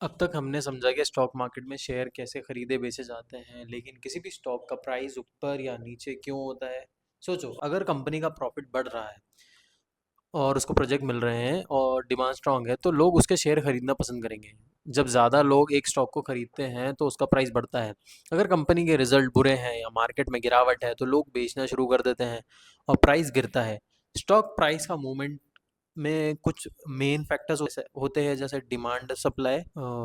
अब तक हमने समझा कि स्टॉक मार्केट में शेयर कैसे खरीदे बेचे जाते हैं, लेकिन किसी भी स्टॉक का प्राइस ऊपर या नीचे क्यों होता है। सोचो, अगर कंपनी का प्रॉफिट बढ़ रहा है और उसको प्रोजेक्ट मिल रहे हैं और डिमांड स्ट्रांग है, तो लोग उसके शेयर खरीदना पसंद करेंगे। जब ज़्यादा लोग एक स्टॉक को खरीदते हैं तो उसका प्राइस बढ़ता है। अगर कंपनी के रिजल्ट बुरे हैं या मार्केट में गिरावट है, तो लोग बेचना शुरू कर देते हैं और प्राइस गिरता है। स्टॉक प्राइस का मूवमेंट में कुछ मेन फैक्टर्स होते हैं, जैसे डिमांड सप्लाई।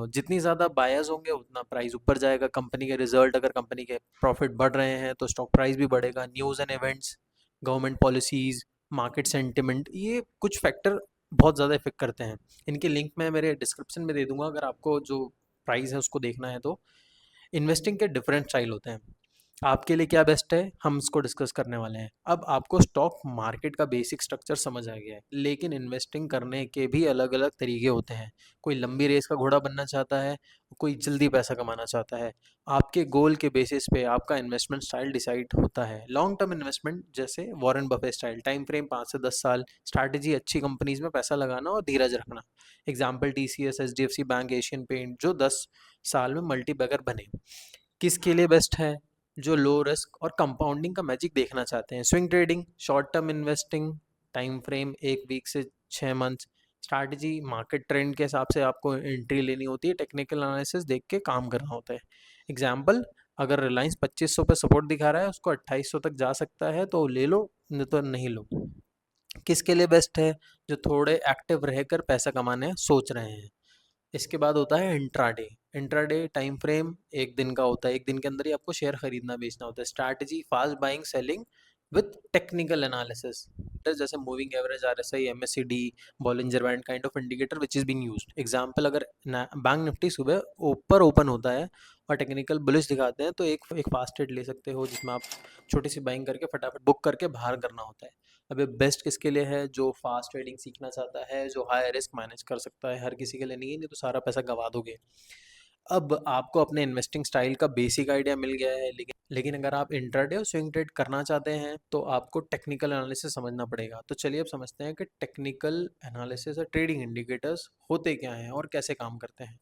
जितनी ज़्यादा बायर्स होंगे उतना प्राइस ऊपर जाएगा। कंपनी के रिजल्ट, अगर कंपनी के प्रॉफिट बढ़ रहे हैं तो स्टॉक प्राइस भी बढ़ेगा। News and events, government policies, market sentiment, ये कुछ फैक्टर बहुत ज़्यादा इफेक्ट करते हैं। इनके लिंक मैं मेरे डिस्क्रिप्शन में दे दूंगा, अगर आपको जो प्राइस है उसको देखना है तो। इन्वेस्टिंग के डिफरेंट स्टाइल होते हैं। आपके लिए क्या बेस्ट है, हम इसको डिस्कस करने वाले हैं। अब आपको स्टॉक मार्केट का बेसिक स्ट्रक्चर समझ आ गया है, लेकिन इन्वेस्टिंग करने के भी अलग अलग तरीके होते हैं। कोई लंबी रेस का घोड़ा बनना चाहता है, कोई जल्दी पैसा कमाना चाहता है। आपके गोल के बेसिस पे आपका इन्वेस्टमेंट स्टाइल डिसाइड होता है। लॉन्ग टर्म इन्वेस्टमेंट, जैसे Warren Buffett style, time frame 5 से 10 साल। स्ट्रैटेजी, अच्छी कंपनीज में पैसा लगाना और धीरज रखना। Example TCS, HDFC bank, Asian paint, जो 10 साल में मल्टीबैगर बने। किसके लिए बेस्ट है, जो लो रिस्क और कंपाउंडिंग का मैजिक देखना चाहते हैं। Swing trading, short term investing, time frame 1 week से 6 मंथ। स्ट्रैटेजी, मार्केट ट्रेंड के हिसाब से आपको एंट्री लेनी होती है, टेक्निकल एनालिसिस देख के काम करना होता है। एग्जाम्पल, अगर रिलायंस 2500 पे सपोर्ट दिखा रहा है, उसको 2800 तक जा सकता है तो ले लो, नहीं तो नहीं लो। किसके लिए बेस्ट है, जो थोड़े एक्टिव रहकर पैसा कमाने सोच रहे हैं। इसके बाद होता है इंट्राडे। इंट्राडे टाइम फ्रेम 1 दिन का होता है, 1 दिन के अंदर ही आपको शेयर खरीदना बेचना होता है। Strategy, fast buying selling with technical analysis, जैसे moving average, RSI, MACD, Bollinger band kind of indicator which is being used. Example, अगर बैंक निफ्टी सुबह ऊपर ओपन होता है और टेक्निकल बुलिश दिखाते हैं, तो एक फास्ट ट्रेड ले सकते हो, जिसमें आप छोटी सी बाइंग करके फटाफट बुक करके बाहर करना होता है। अब ये बेस्ट किसके लिए है, जो फास्ट ट्रेडिंग सीखना चाहता है, जो हाई रिस्क मैनेज कर सकता है। हर किसी के लिए नहीं है, नहीं तो सारा पैसा गंवा दोगे। अब आपको अपने इन्वेस्टिंग स्टाइल का बेसिक आइडिया मिल गया है, लेकिन अगर आप इंट्राडे और स्विंग ट्रेड करना चाहते हैं तो आपको टेक्निकल एनालिसिस समझना पड़ेगा। तो चलिए अब समझते हैं कि टेक्निकल एनालिसिस और ट्रेडिंग इंडिकेटर्स होते क्या हैं और कैसे काम करते हैं।